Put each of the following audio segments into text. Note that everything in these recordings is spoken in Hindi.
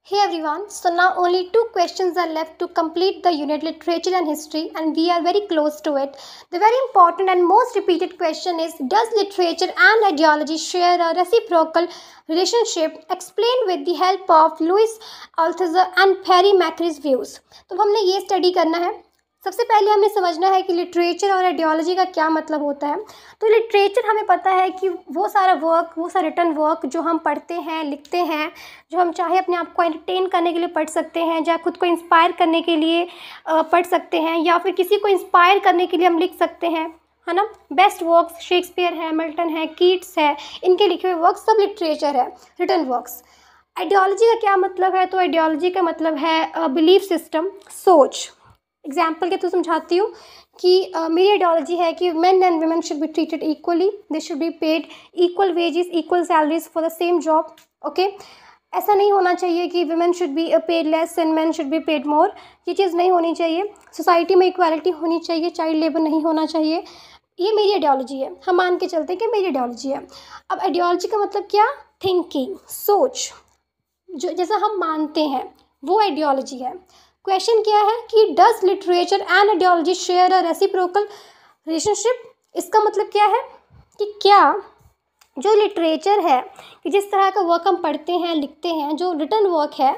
Hey everyone, so now only two questions are left to complete the unit literature and history, and we are very close to it. The very important and most repeated question is, does literature and ideology share a reciprocal relationship? Explained with the help of Louis Althusser and Perry Macrie's views. तो हमने ये स्टडी करना है। सबसे पहले हमें समझना है कि लिटरेचर और आइडियोलॉजी का क्या मतलब होता है। तो लिटरेचर हमें पता है कि वो सारा रिटन वर्क जो हम पढ़ते हैं, लिखते हैं, जो हम चाहे अपने आप को एंटरटेन करने के लिए पढ़ सकते हैं, या खुद को इंस्पायर करने के लिए पढ़ सकते हैं, या फिर किसी को इंस्पायर करने के लिए हम लिख सकते हैं, है ना। बेस्ट वर्क्स शेक्सपियर है, मिल्टन है, कीट्स है, इनके लिखे हुए वर्क्स सब लिटरेचर है, रिटन वर्क्स। आइडियोलॉजी का क्या मतलब है? तो आइडियोलॉजी का मतलब है बिलीफ सिस्टम, सोच। एग्जाम्पल के थ्रू समझाती हूँ कि मेरी आइडियोलॉजी है कि main and women should be treated equally, they should be paid equal wages, equal salaries for the same job. Okay, ऐसा नहीं होना चाहिए कि women should be paid less and main should be paid more. ये चीज़ नहीं होनी चाहिए। सोसाइटी में इक्वालिटी होनी चाहिए, चाइल्ड लेबर नहीं होना चाहिए। ये मेरी आइडियोलॉजी है। हम मान के चलते हैं कि मेरी आइडियोलॉजी है। अब आइडियोलॉजी का मतलब क्या? थिंकिंग, सोच, जो जैसा हम मानते हैं वो आइडियोलॉजी है। क्वेश्चन क्या है कि does literature and ideology share a reciprocal relationship? इसका मतलब क्या है कि क्या जो लिटरेचर है, कि जिस तरह का वर्क हम पढ़ते हैं, लिखते हैं, जो रिटन वर्क है,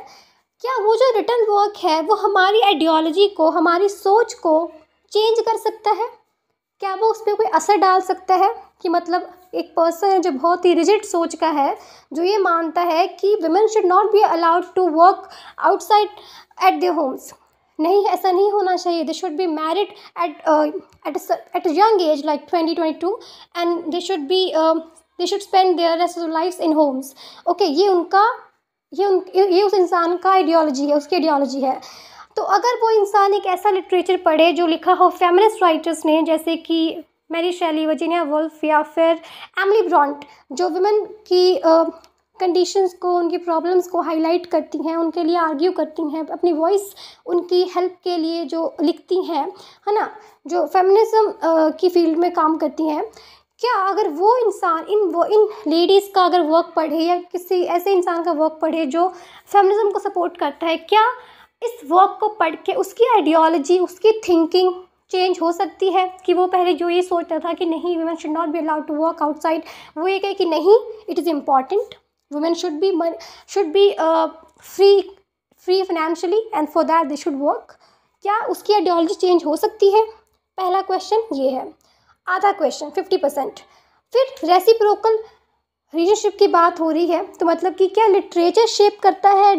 क्या वो जो रिटन वर्क है वो हमारी आइडियोलॉजी को, हमारी सोच को चेंज कर सकता है? क्या वो उस पर कोई असर डाल सकता है? कि मतलब एक पर्सन है जो बहुत ही रिजिड सोच का है, जो ये मानता है कि women should not be allowed to work outside at their homes. नहीं, ऐसा नहीं होना चाहिए। They should be married at young age like 20-22 and they should spend their rest of life in homes. Okay, ये उस इंसान का आइडियोलॉजी है, उसकी आइडियोलॉजी है। तो अगर वो इंसान एक ऐसा लिटरेचर पढ़े जो लिखा हो फेमिनिस्ट राइटर्स ने, जैसे कि मैरी शेली, वर्जीनिया वुल्फ, या फिर एमिली ब्रॉन्ट, जो वुमेन की कंडीशंस को, उनकी प्रॉब्लम्स को हाईलाइट करती हैं, उनके लिए आर्ग्यू करती हैं, अपनी वॉइस उनकी हेल्प के लिए जो लिखती हैं, है ना, जो फेमिनिज्म की फील्ड में काम करती हैं, क्या अगर वो इंसान इन लेडीज़ का अगर वर्क पढ़े, या किसी ऐसे इंसान का वर्क पढ़े जो फेमिनिज्म को सपोर्ट करता है, क्या इस वर्क को पढ़ के उसकी आइडियोलॉजी, उसकी थिंकिंग चेंज हो सकती है? कि वो पहले जो ये सोचता था कि नहीं, women should not be allowed to work outside, वो ये कहे कि नहीं, it is important, women should be free financially and for that they should work. क्या उसकी आइडियोलॉजी चेंज हो सकती है? पहला क्वेश्चन ये है। आधा क्वेश्चन 50%। फिर रेसिप्रोकल रिलेशनशिप की बात हो रही है, तो मतलब कि क्या लिटरेचर शेप करता है